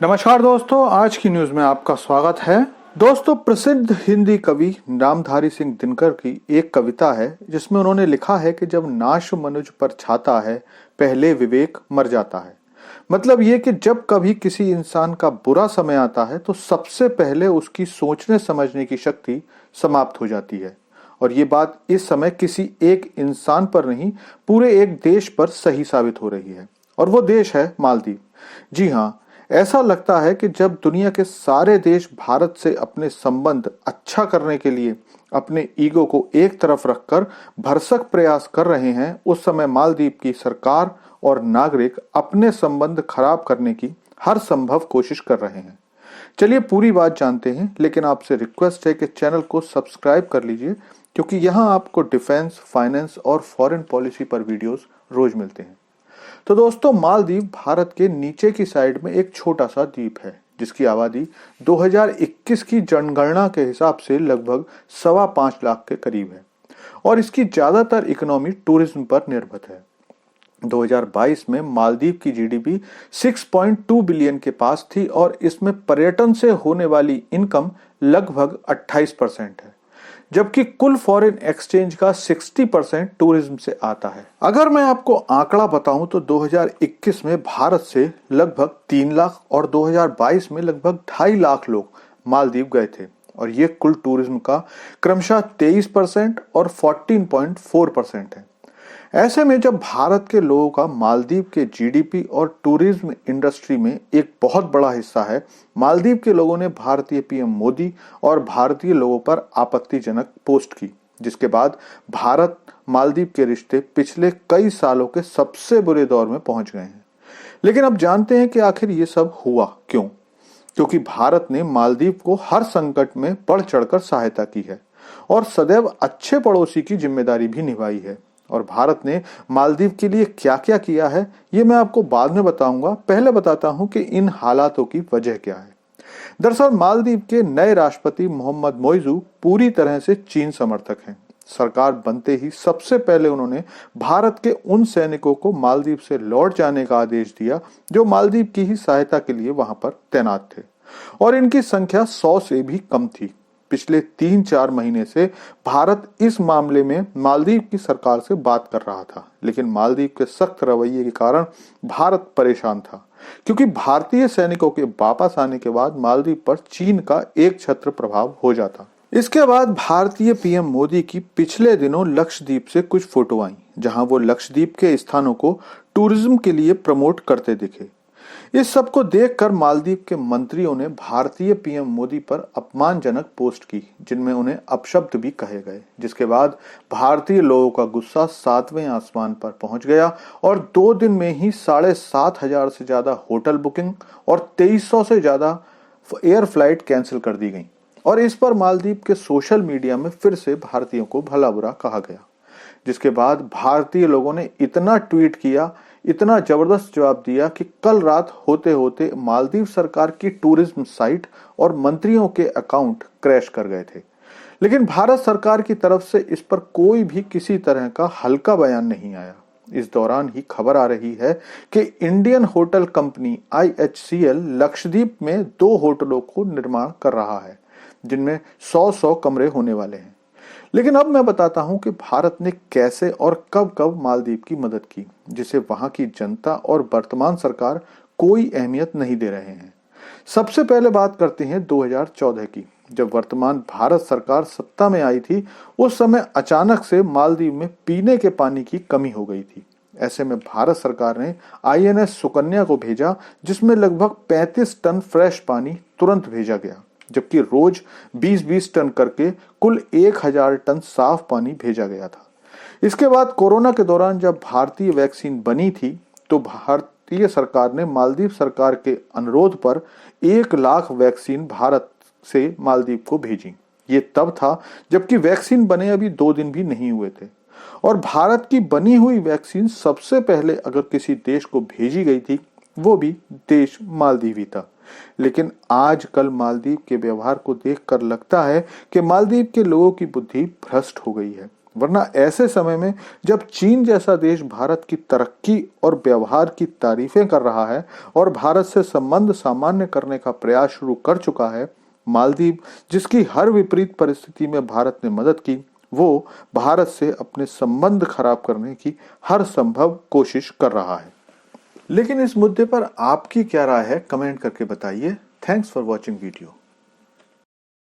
नमस्कार दोस्तों, आज की न्यूज में आपका स्वागत है। दोस्तों, प्रसिद्ध हिंदी कवि नामधारी सिंह दिनकर की एक कविता है जिसमें उन्होंने लिखा है कि जब नाश मनुज पर छाता है, पहले विवेक मर जाता है। मतलब ये कि जब कभी किसी इंसान का बुरा समय आता है तो सबसे पहले उसकी सोचने समझने की शक्ति समाप्त हो जाती है। और ये बात इस समय किसी एक इंसान पर नहीं, पूरे एक देश पर सही साबित हो रही है। और वो देश है मालदीव। जी हाँ, ऐसा लगता है कि जब दुनिया के सारे देश भारत से अपने संबंध अच्छा करने के लिए अपने ईगो को एक तरफ रखकर भरसक प्रयास कर रहे हैं, उस समय मालदीव की सरकार और नागरिक अपने संबंध खराब करने की हर संभव कोशिश कर रहे हैं। चलिए पूरी बात जानते हैं, लेकिन आपसे रिक्वेस्ट है कि चैनल को सब्सक्राइब कर लीजिए, क्योंकि यहाँ आपको डिफेंस, फाइनेंस और फॉरेन पॉलिसी पर वीडियोस रोज मिलते हैं। तो दोस्तों, मालदीव भारत के नीचे की साइड में एक छोटा सा द्वीप है जिसकी आबादी 2021 की जनगणना के हिसाब से लगभग 5.25 लाख के करीब है और इसकी ज्यादातर इकोनॉमी टूरिज्म पर निर्भर है। 2022 में मालदीव की जीडीपी 6.2 बिलियन के पास थी और इसमें पर्यटन से होने वाली इनकम लगभग 28% है, जबकि कुल फॉरेन एक्सचेंज का 60% टूरिज्म से आता है। अगर मैं आपको आंकड़ा बताऊं तो 2021 में भारत से लगभग 3 लाख और 2022 में लगभग 2.5 लाख लोग मालदीव गए थे और ये कुल टूरिज्म का क्रमशः 23% और 14.4% है। ऐसे में जब भारत के लोगों का मालदीव के जीडीपी और टूरिज्म इंडस्ट्री में एक बहुत बड़ा हिस्सा है, मालदीव के लोगों ने भारतीय पीएम मोदी और भारतीय लोगों पर आपत्तिजनक पोस्ट की, जिसके बाद भारत मालदीव के रिश्ते पिछले कई सालों के सबसे बुरे दौर में पहुंच गए हैं। लेकिन अब जानते हैं कि आखिर ये सब हुआ क्यों। क्योंकि भारत ने मालदीव को हर संकट में बढ़ चढ़कर सहायता की है और सदैव अच्छे पड़ोसी की जिम्मेदारी भी निभाई है। और भारत ने मालदीव के लिए क्या क्या किया है, ये मैं आपको बाद में बताऊंगा। पहले बताता हूं कि इन हालातों की वजह क्या है। दरअसल मालदीव के नए राष्ट्रपति मोहम्मद मोइजू पूरी तरह से चीन समर्थक हैं। सरकार बनते ही सबसे पहले उन्होंने भारत के उन सैनिकों को मालदीव से लौट जाने का आदेश दिया जो मालदीव की ही सहायता के लिए वहां पर तैनात थे, और इनकी संख्या 100 से भी कम थी। पिछले 3-4 महीने से भारत इस मामले में मालदीव की सरकार से बात कर रहा था, लेकिन मालदीव के सख्त रवैये के कारण भारत परेशान था, क्योंकि भारतीय सैनिकों के वापस आने के बाद मालदीव पर चीन का एक छत्र प्रभाव हो जाता। इसके बाद भारतीय पीएम मोदी की पिछले दिनों लक्षद्वीप से कुछ फोटो आई, जहां वो लक्षद्वीप के स्थानों को टूरिज्म के लिए प्रमोट करते दिखे। इस सब को देखकर मालदीव के मंत्रियों ने भारतीय पीएम मोदी पर अपमानजनक पोस्ट की, जिनमें उन्हें अपशब्द भी कहे गए, जिसके बाद भारतीय लोगों का गुस्सा 7वें आसमान पर पहुंच गया और 2 दिन में ही 7,500 से ज्यादा होटल बुकिंग और 2300 से ज्यादा एयर फ्लाइट कैंसिल कर दी गई। और इस पर मालदीव के सोशल मीडिया में फिर से भारतीयों को भला बुरा कहा गया, जिसके बाद भारतीय लोगों ने इतना ट्वीट किया, इतना जबरदस्त जवाब दिया कि कल रात होते होते मालदीव सरकार की टूरिज्म साइट और मंत्रियों के अकाउंट क्रैश कर गए थे। लेकिन भारत सरकार की तरफ से इस पर कोई भी किसी तरह का हल्का बयान नहीं आया। इस दौरान ही खबर आ रही है कि Indian hotel company IHCL Lakshadweep में 2 होटलों को निर्माण कर रहा है, जिनमें 100 कमरे होने वाले हैं। लेकिन अब मैं बताता हूं कि भारत ने कैसे और कब कब मालदीव की मदद की, जिसे वहां की जनता और वर्तमान सरकार कोई अहमियत नहीं दे रहे हैं। सबसे पहले बात करते हैं 2014 की, जब वर्तमान भारत सरकार सत्ता में आई थी। उस समय अचानक से मालदीव में पीने के पानी की कमी हो गई थी। ऐसे में भारत सरकार ने INS सुकन्या को भेजा, जिसमें लगभग 35 टन फ्रेश पानी तुरंत भेजा गया, जबकि रोज 20-20 टन करके कुल 1000 टन साफ पानी भेजा गया था। इसके बाद कोरोना के दौरान जब भारतीय वैक्सीन बनी थी, तो भारतीय सरकार ने मालदीव सरकार के अनुरोध पर 1 लाख वैक्सीन भारत से मालदीव को भेजी। ये तब था जबकि वैक्सीन बने अभी 2 दिन भी नहीं हुए थे, और भारत की बनी हुई वैक्सीन सबसे पहले अगर किसी देश को भेजी गई थी, वो भी देश मालदीव ही था। लेकिन आजकल मालदीव के व्यवहार को देखकर लगता है कि मालदीव के लोगों की बुद्धि भ्रष्ट हो गई है। वरना ऐसे समय में जब चीन जैसा देश भारत की तरक्की और व्यवहार की तारीफें कर रहा है और भारत से संबंध सामान्य करने का प्रयास शुरू कर चुका है, मालदीव, जिसकी हर विपरीत परिस्थिति में भारत ने मदद की, वो भारत से अपने संबंध खराब करने की हर संभव कोशिश कर रहा है। लेकिन इस मुद्दे पर आपकी क्या राय है, कमेंट करके बताइए। Thanks for watching video.